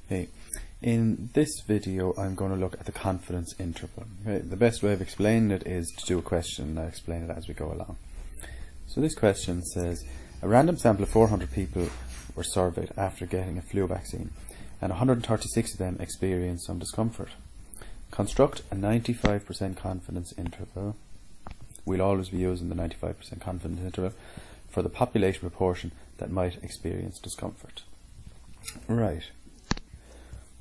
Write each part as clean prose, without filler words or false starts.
Okay, in this video I'm going to look at the confidence interval. Okay, the best way of explaining it is to do a question, and I'll explain it as we go along. So this question says, a random sample of 400 people were surveyed after getting a flu vaccine, and 136 of them experienced some discomfort. Construct a 95% confidence interval. We'll always be using the 95% confidence interval for the population proportion that might experience discomfort. Right.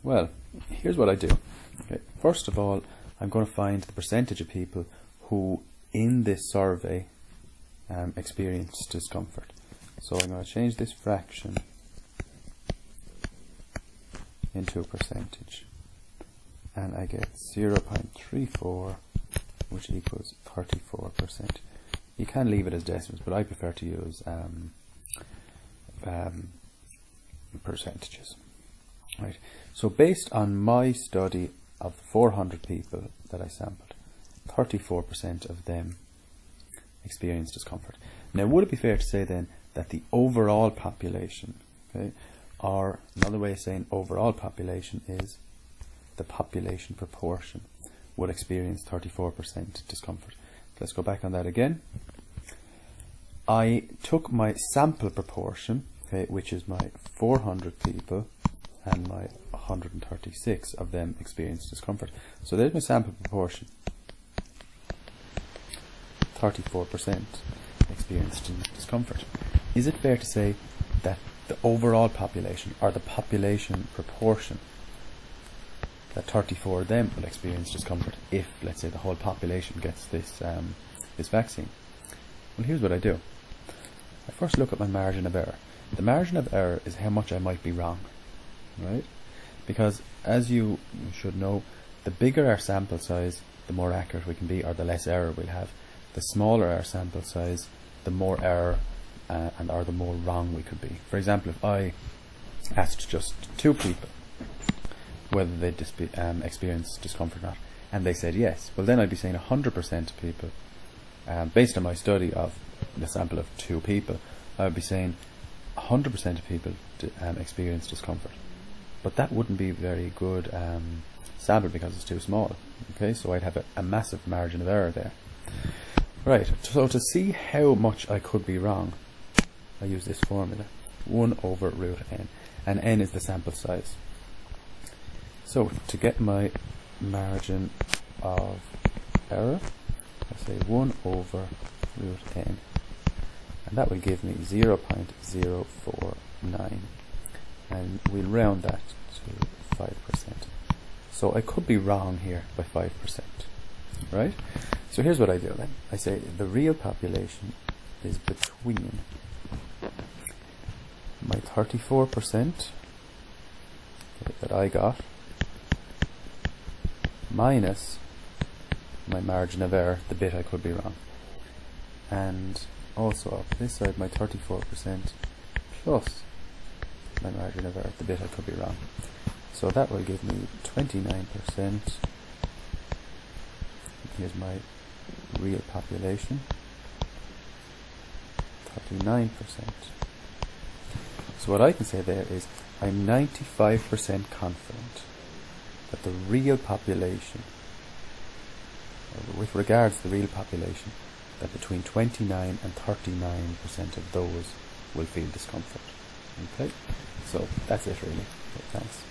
Well, here's what I do. Okay. First of all, I'm going to find the percentage of people who in this survey experienced discomfort. So I'm going to change this fraction into a percentage, and I get 0.34, which equals 34%. You can leave it as decimals, but I prefer to use percentages. Right. So based on my study of 400 people that I sampled, 34% of them experienced discomfort. Now, would it be fair to say then that the overall population, okay, or another way of saying overall population is the population proportion, would experience 34% discomfort? Let's go back on that again. I took my sample proportion, okay, which is my 400 people, and my 136 of them experienced discomfort. So there's my sample proportion. 34% experienced discomfort. Is it fair to say that the overall population, or the population proportion, that 34 of them will experience discomfort if, let's say, the whole population gets this vaccine? Well, here's what I do. I first look at my margin of error. The margin of error is how much I might be wrong, right? Because as you should know, the bigger our sample size, the more accurate we can be, or the less error we'll have. The smaller our sample size, the more error or the more wrong we could be. For example, if I asked just 2 people whether they'd experience discomfort or not, and they said yes, well then I'd be saying 100% of people, based on my study of the sample of 2 people, I would be saying 100% of people experience discomfort. But that wouldn't be very good sample because it's too small. Okay, so I'd have a massive margin of error there. Right, so to see how much I could be wrong, I use this formula, 1 over root n, and n is the sample size. So to get my margin of error, I say 1 over root n, and that will give me 0.049, and we'll round that to 5%. So I could be wrong here by 5%, right? So here's what I do then. I say the real population is between my 34% that I got minus my margin of error, the bit I could be wrong, and also up this side my 34% plus my margin of error, the bit I could be wrong. So that will give me 29%. Here's my real population, 39%. So what I can say there is I'm 95% confident that the real population, with regards to the real population, that between 29 and 39% of those will feel discomfort. Okay, so that's it really. Okay, thanks.